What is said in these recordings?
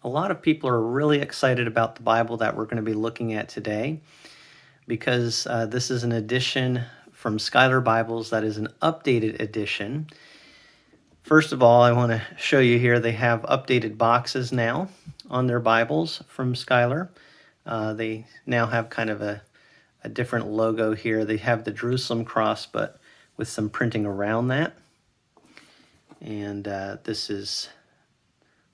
A lot of people are really excited about the Bible that we're going to be looking at today because this is an edition from Schuyler Bibles that is an updated edition. First of all, I want to show you here they have updated boxes now on their Bibles from Schuyler. They now have kind of a different logo here. They have the Jerusalem cross, but with some printing around that. And this is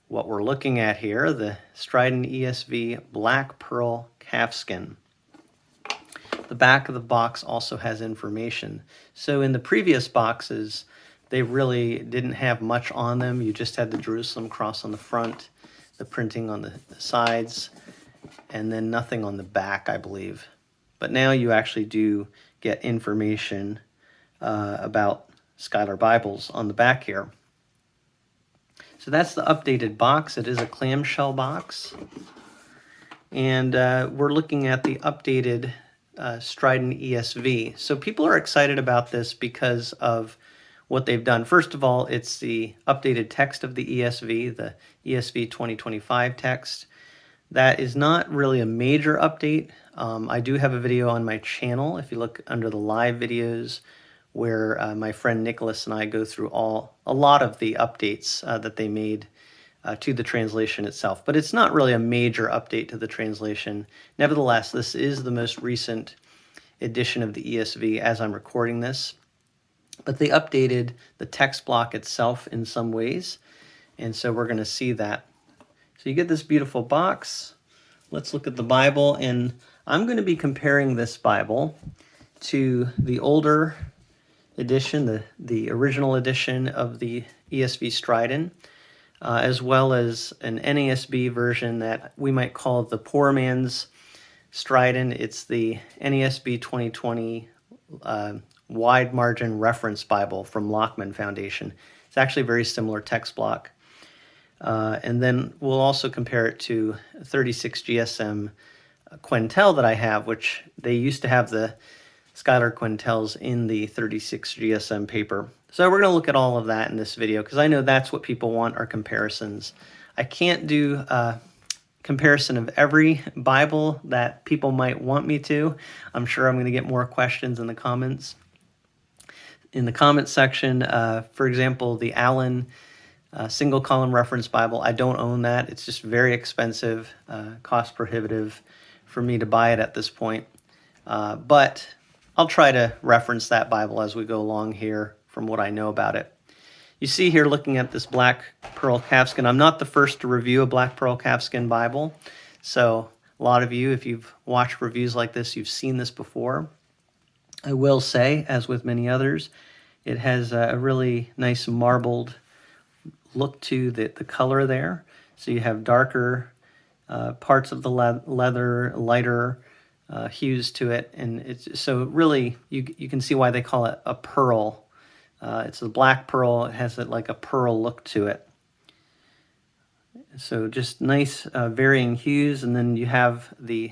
what we're looking at here, the Stridon ESV Black Pearl Calfskin. The back of the box also has information. So in the previous boxes, they really didn't have much on them. You just had the Jerusalem cross on the front, the printing on the sides, and then nothing on the back, I believe. But now you actually do get information about Schuyler Bibles on the back here. So that's the updated box. It is a clamshell box. And we're looking at the updated Stridon ESV. So people are excited about this because of what they've done. First of all, it's the updated text of the ESV 2025 text. That is not really a major update. I do have a video on my channel, if you look under the live videos, where my friend Nicholas and I go through a lot of the updates that they made to the translation itself. But it's not really a major update to the translation. Nevertheless, this is the most recent edition of the ESV as I'm recording this. But they updated the text block itself in some ways, and so we're going to see that. So you get this beautiful box. Let's look at the Bible, and I'm going to be comparing this Bible to the older edition, the original edition of the ESV Stridon, as well as an NASB version that we might call the poor man's Stridon. It's the NASB 2020 Wide Margin Reference Bible from Lockman Foundation. It's actually a very similar text block. And then we'll also compare it to 36 GSM Quentel that I have, which they used to have the Schuyler Quentels in the 36 GSM paper. So we're going to look at all of that in this video because I know that's what people want, are comparisons. I can't do a comparison of every Bible that people might want me to. I'm sure I'm going to get more questions in the comments. In the comments section, for example, the Allen single column reference Bible, I don't own that. It's just very expensive, cost prohibitive for me to buy it at this point. But I'll try to reference that Bible as we go along here from what I know about it. You see here looking at this Black Pearl Calfskin, I'm not the first to review a Black Pearl Calfskin Bible. So a lot of you, if you've watched reviews like this, you've seen this before. I will say, as with many others, it has a really nice marbled look to the color there. So you have darker parts of the leather, lighter hues to it, and it's so really you can see why they call it a pearl. It's a black pearl. It has like a pearl look to it. So just nice varying hues, and then you have the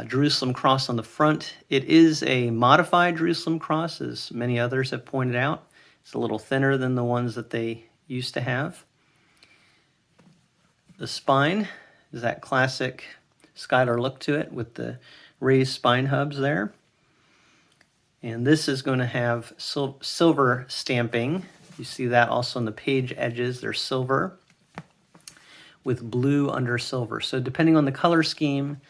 Jerusalem cross on the front. It is a modified Jerusalem cross, as many others have pointed out. It's a little thinner than the ones that they used to have. The spine is that classic Schuyler look to it with the raised spine hubs there. And this is going to have silver stamping. You see that also on the page edges. They're silver with blue under silver. So depending on the color scheme,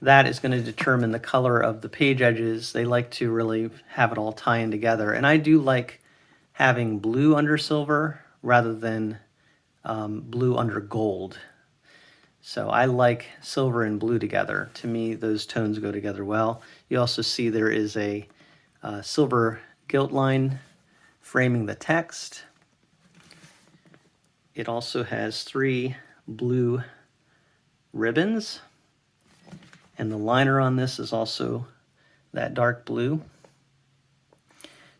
that is going to determine the color of the page edges. They like to really have it all tie in together. And I do like having blue under silver rather than blue under gold. So I like silver and blue together. To me, those tones go together well. You also see there is a silver gilt line framing the text. It also has 3 blue ribbons. And the liner on this is also that dark blue.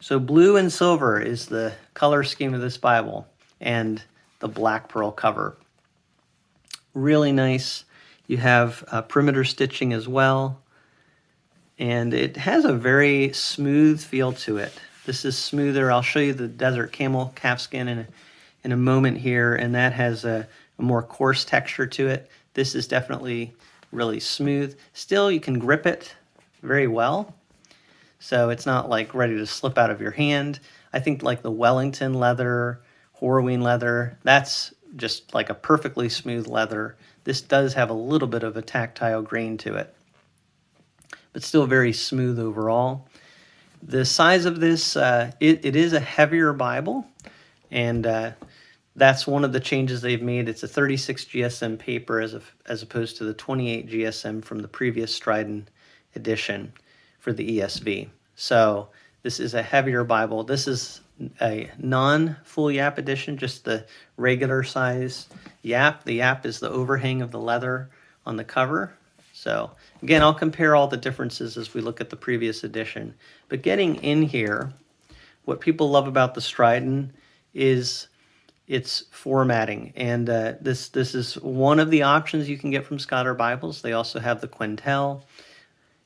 So blue and silver is the color scheme of this Bible, and the black pearl cover. Really nice. You have perimeter stitching as well, and it has a very smooth feel to it. This is smoother. I'll show you the desert camel calfskin in a moment here, and that has a a more coarse texture to it. This is definitely really smooth. Still, you can grip it very well, so it's not like ready to slip out of your hand. I think like the Wellington leather, Horween leather, that's just like a perfectly smooth leather. This does have a little bit of a tactile grain to it, but still very smooth overall. The size of this, it is a heavier Bible, and that's one of the changes they've made. It's a 36 GSM paper as opposed to the 28 GSM from the previous Stridon edition for the ESV. So this is a heavier Bible. This is a non-full yap edition, just the regular size yap. The yap is the overhang of the leather on the cover. So again, I'll compare all the differences as we look at the previous edition. But getting in here, what people love about the Stridon is its formatting. And this is one of the options you can get from Scholar Bibles. They also have the Quintel,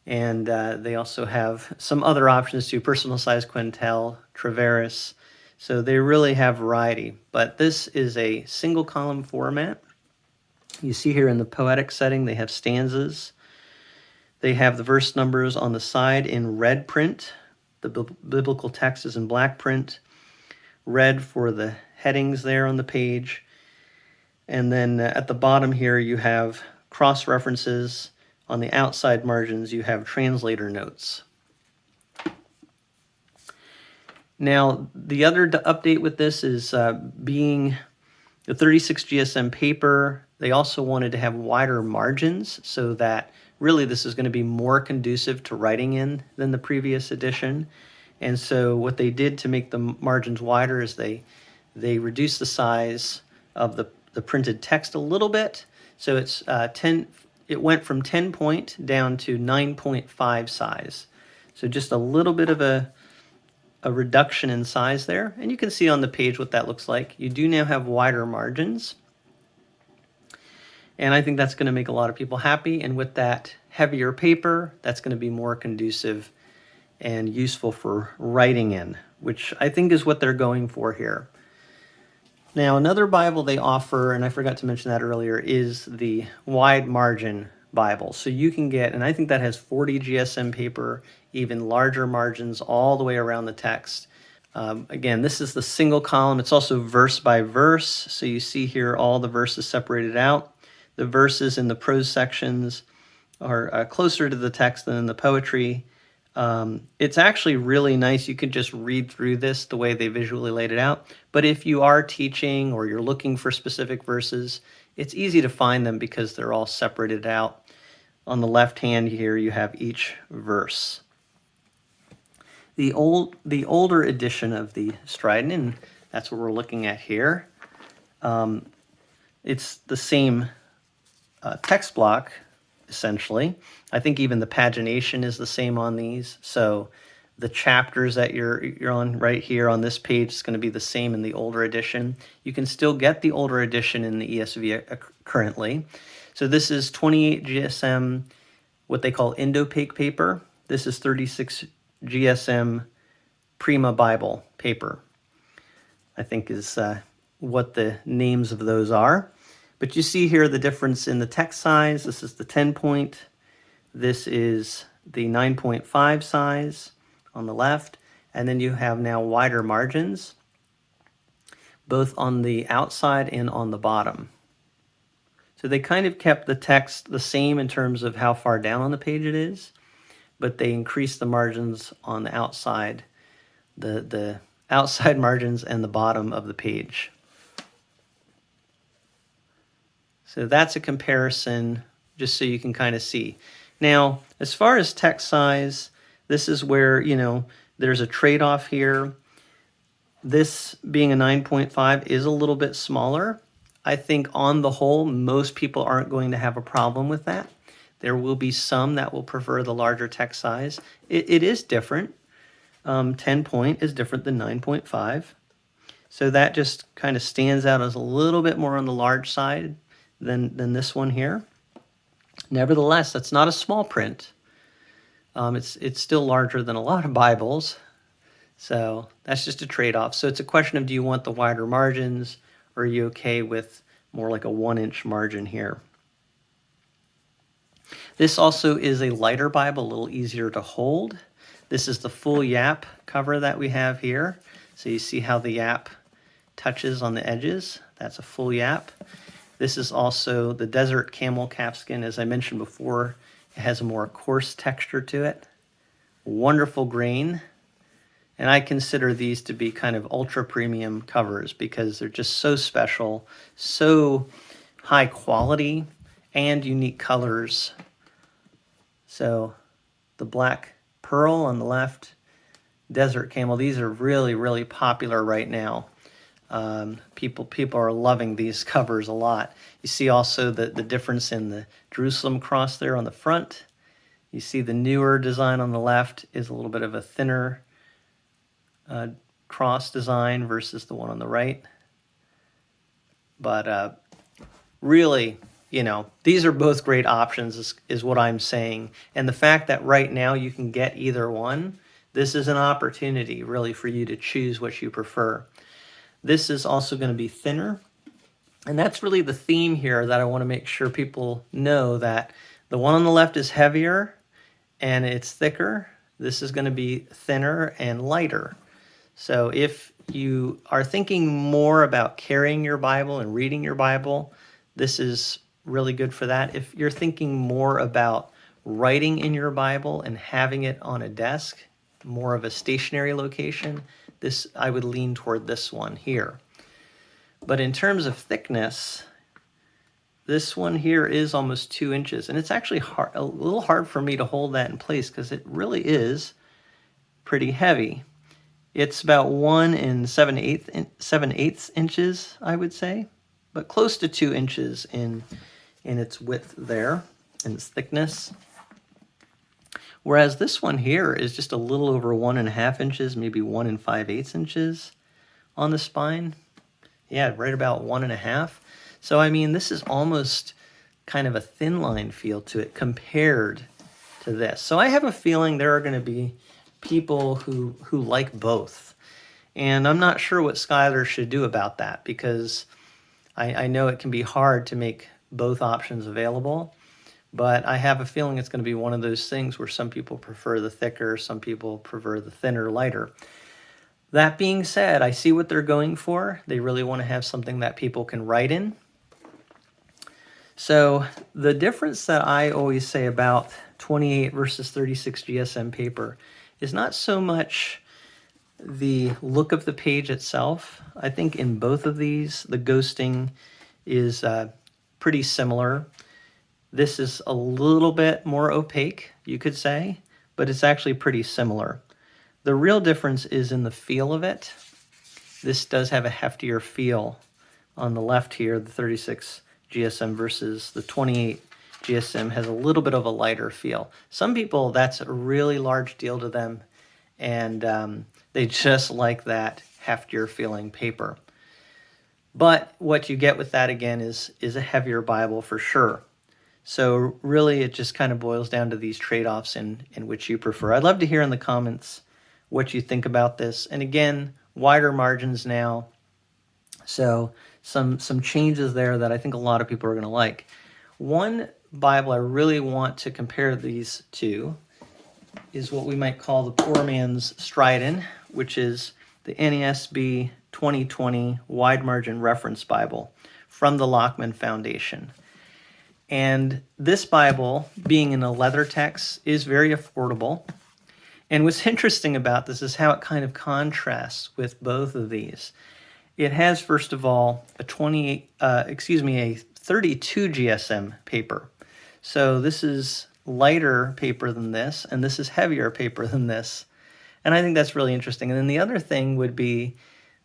and they also have some other options too, personal size Quintel, Traveris. So they really have variety. But this is a single column format. You see here in the poetic setting, they have stanzas. They have the verse numbers on the side in red print. The biblical text is in black print. Red for the headings there on the page. And then at the bottom here, you have cross references. On the outside margins, you have translator notes. Now, the other update with this is being the 36 GSM paper, they also wanted to have wider margins so that really this is going to be more conducive to writing in than the previous edition. And so what they did to make the margins wider is they reduced the size of the printed text a little bit. So it's it went from 10 point down to 9.5 size. So just a little bit of a reduction in size there. And you can see on the page what that looks like. You do now have wider margins. And I think that's going to make a lot of people happy. And with that heavier paper, that's going to be more conducive and useful for writing in, which I think is what they're going for here. Now, another Bible they offer, and I forgot to mention that earlier, is the wide margin Bible. So you can get, and I think that has 40 GSM paper, even larger margins all the way around the text. Again, this is the single column. It's also verse by verse. So you see here all the verses separated out. The verses in the prose sections are closer to the text than in the poetry. It's actually really nice. You could just read through this the way they visually laid it out. But if you are teaching or you're looking for specific verses, it's easy to find them because they're all separated out. On the left hand here, you have each verse. The older edition of the Stridon, and that's what we're looking at here, it's the same text block, essentially. I think even the pagination is the same on these. So the chapters that you're on right here on this page is going to be the same in the older edition. You can still get the older edition in the ESV currently. So this is 28 GSM, what they call Indopaque paper. This is 36 GSM Prima Bible paper, I think is what the names of those are. But you see here the difference in the text size. This is the 10 point. This is the 9.5 size on the left. And then you have now wider margins, both on the outside and on the bottom. So they kind of kept the text the same in terms of how far down on the page it is, but they increased the margins on the outside, the outside margins and the bottom of the page. So that's a comparison, just so you can kind of see. Now, as far as text size, this is where, there's a trade-off here. This being a 9.5 is a little bit smaller. I think on the whole, most people aren't going to have a problem with that. There will be some that will prefer the larger text size. It is different. 10 point is different than 9.5. So that just kind of stands out as a little bit more on the large side than this one here. Nevertheless, that's not a small print. It's still larger than a lot of Bibles. So that's just a trade-off. So it's a question of, do you want the wider margins, or are you okay with more like a 1-inch margin here. This also is a lighter Bible, a little easier to hold. This is the full yap cover that we have here. So you see how the yap touches on the edges. That's a full yap. This is also the desert camel calfskin. As I mentioned before, it has a more coarse texture to it. Wonderful grain. And I consider these to be kind of ultra premium covers because they're just so special, so high quality, and unique colors. So the black pearl on the left, desert camel, these are really, really popular right now. People are loving these covers a lot. You see also the difference in the Jerusalem cross there on the front. You see the newer design on the left is a little bit of a thinner cross design versus the one on the right. But really, you know, these are both great options is what I'm saying. And the fact that right now you can get either one, this is an opportunity really for you to choose what you prefer. This is also going to be thinner. And that's really the theme here that I want to make sure people know, that the one on the left is heavier and it's thicker. This is going to be thinner and lighter. So if you are thinking more about carrying your Bible and reading your Bible, this is really good for that. If you're thinking more about writing in your Bible and having it on a desk, more of a stationary location, I would lean toward this one here. But in terms of thickness, this one here is almost 2 inches, and it's actually a little hard for me to hold that in place because it really is pretty heavy. It's about 1 7/8 inches, I would say, but close to 2 inches in its width there, and its thickness. Whereas this one here is just a little over 1.5 inches, maybe 1 5/8 inches on the spine. Yeah, right about 1.5. So, I mean, this is almost kind of a thin line feel to it compared to this. So I have a feeling there are going to be people who like both. And I'm not sure what Skylar should do about that, because I know it can be hard to make both options available. But I have a feeling it's going to be one of those things where some people prefer the thicker, some people prefer the thinner, lighter. That being said, I see what they're going for. They really want to have something that people can write in. So the difference that I always say about 28 versus 36 GSM paper is not so much the look of the page itself. I think in both of these, the ghosting is pretty similar. This is a little bit more opaque, you could say, but it's actually pretty similar. The real difference is in the feel of it. This does have a heftier feel on the left here, the 36 GSM versus the 28 GSM has a little bit of a lighter feel. Some people, that's a really large deal to them, and they just like that heftier feeling paper. But what you get with that, again, is a heavier Bible for sure. So really, it just kind of boils down to these trade-offs in which you prefer. I'd love to hear in the comments what you think about this. And again, wider margins now. So some changes there that I think a lot of people are going to like. One Bible I really want to compare these to is what we might call the poor man's Stridon, which is the NESB 2020 Wide Margin Reference Bible from the Lockman Foundation. And this Bible, being in a leather text, is very affordable. And what's interesting about this is how it kind of contrasts with both of these. It has, first of all, a 32 GSM paper. So this is lighter paper than this, and this is heavier paper than this. And I think that's really interesting. And then the other thing would be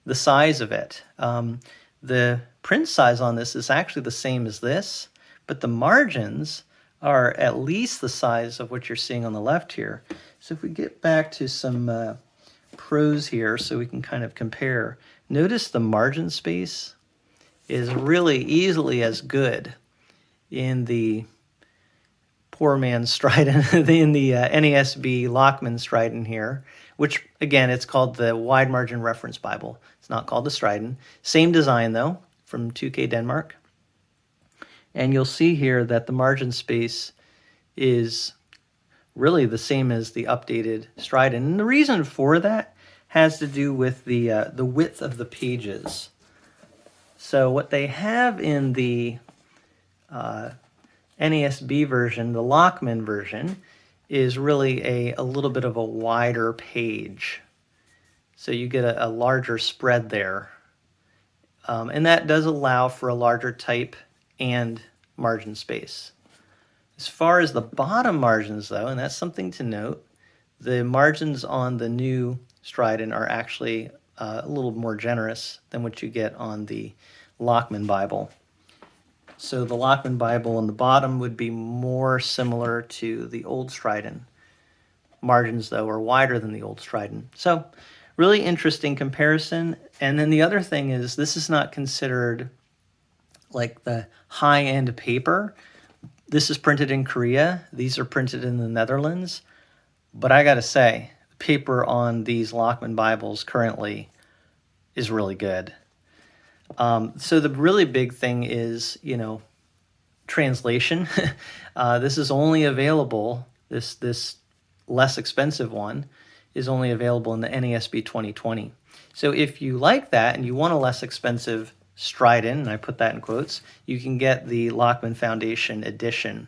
the size of it. The print size on this is actually the same as this, but the margins are at least the size of what you're seeing on the left here. So if we get back to some pros here so we can kind of compare, notice the margin space is really easily as good in the poor man's Stridon, in the NESB Lockman Stridon here, which again, it's called the Wide Margin Reference Bible. It's not called the Stridon. Same design though, from 2K Denmark. And you'll see here that the margin space is really the same as the updated Stridon. And the reason for that has to do with the width of the pages. So what they have in the NASB version, the Lockman version, is really a little bit of a wider page. So you get a larger spread there. And that does allow for a larger type and margin space. As far as the bottom margins, though, and that's something to note, the margins on the new Stridon are actually a little more generous than what you get on the Lockman Bible. So the Lockman Bible on the bottom would be more similar to the old Stridon. Margins, though, are wider than the old Stridon. So really interesting comparison. And then the other thing is this is not considered like the high-end paper. This is printed in Korea. These are printed in the Netherlands. But I got to say, the paper on these Lockman Bibles currently is really good. So the really big thing is, translation. This is only available, this less expensive one is only available in the NASB 2020. So if you like that and you want a less expensive Stridon, and I put that in quotes, you can get the Lockman Foundation edition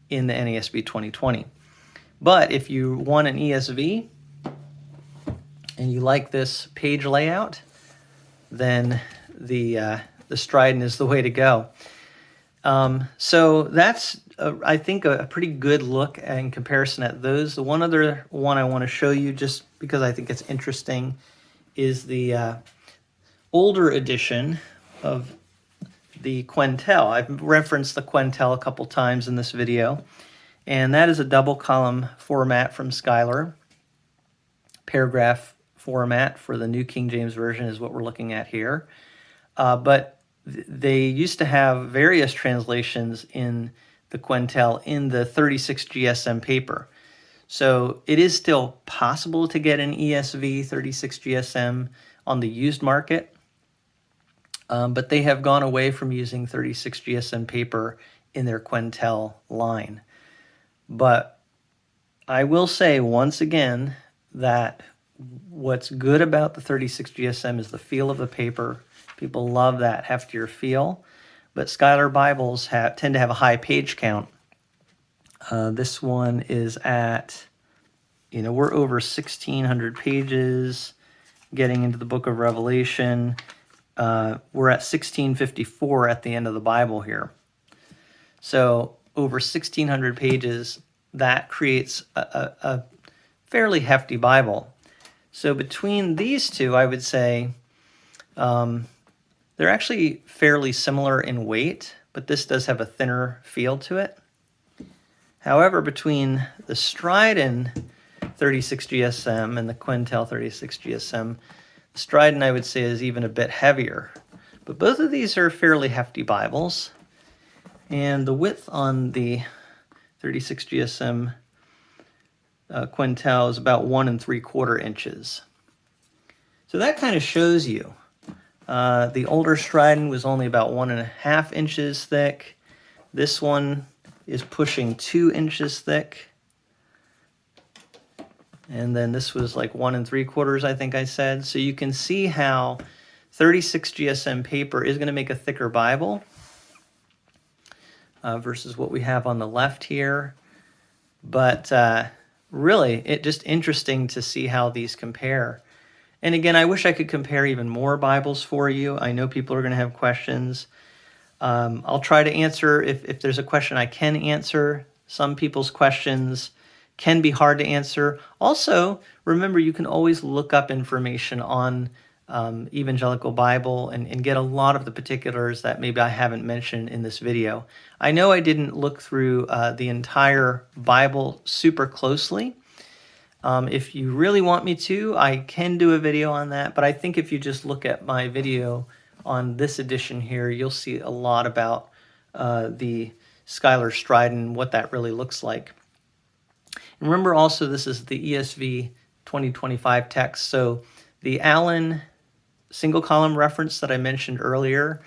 in the NASB 2020. But if you want an ESV and you like this page layout, then the Stridon is the way to go. So that's, I think, a pretty good look in comparison at those. The one other one I want to show you, just because I think it's interesting, is the older edition of the Quentel. I've referenced the Quentel a couple times in this video, and that is a double column format from Schuyler. Paragraph format for the New King James Version is what we're looking at here. But they used to have various translations in the Quentel in the 36 GSM paper. So it is still possible to get an ESV 36 GSM on the used market, but they have gone away from using 36 GSM paper in their Quentel line. But I will say once again that what's good about the 36 GSM is the feel of the paper. People love that heftier feel, but Schuyler Bibles tend to have a high page count. This one is at, we're over 1,600 pages, getting into the book of Revelation. We're at 1654 at the end of the Bible here. So over 1,600 pages, that creates a fairly hefty Bible. So between these two, I would say they're actually fairly similar in weight, but this does have a thinner feel to it. However, between the Stridon 36 GSM and the Quentel 36 GSM, the Stridon, I would say, is even a bit heavier. But both of these are fairly hefty Bibles. And the width on the 36 GSM Quentel is about 1 3/4 inches. So that kind of shows you. The older Stridon was only about 1.5 inches thick. This one is pushing 2 inches thick. And then this was like 1 3/4, I think I said. So you can see how 36 GSM paper is going to make a thicker Bible versus what we have on the left here. But really, it's just interesting to see how these compare. And again, I wish I could compare even more Bibles for you. I know people are going to have questions. I'll try to answer if there's a question I can answer. Some people's questions can be hard to answer. Also, remember, you can always look up information on Evangelical Bible and get a lot of the particulars that maybe I haven't mentioned in this video. I know I didn't look through the entire Bible super closely. If you really want me to, I can do a video on that, but I think if you just look at my video on this edition here, you'll see a lot about the Schuyler Stridon, what that really looks like. And remember also, this is the ESV 2025 text, so the Allen single column reference that I mentioned earlier,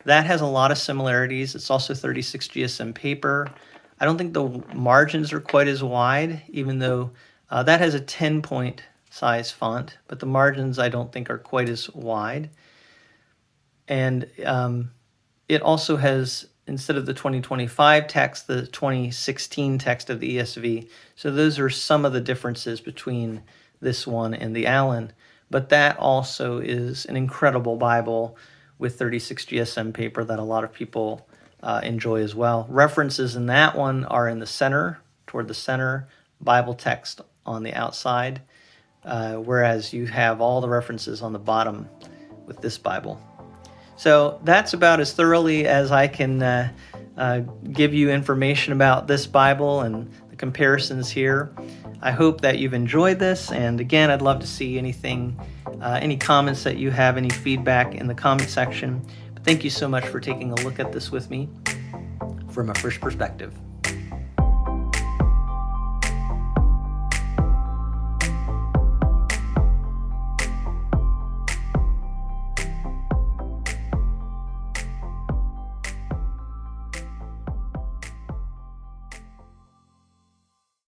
That has a lot of similarities. It's also 36 GSM paper. I don't think the margins are quite as wide, even though that has a 10-point size font, but the margins I don't think are quite as wide. And it also has, instead of the 2025 text, the 2016 text of the ESV. So those are some of the differences between this one and the Allen. But that also is an incredible Bible with 36 GSM paper that a lot of people enjoy as well. References in that one are in the center, toward the center, Bible text on the outside, whereas you have all the references on the bottom with this Bible. So that's about as thoroughly as I can give you information about this Bible and the comparisons here. I hope that you've enjoyed this, and again, I'd love to see any comments that you have, any feedback in the comment section. But thank you so much for taking a look at this with me from a fresh perspective.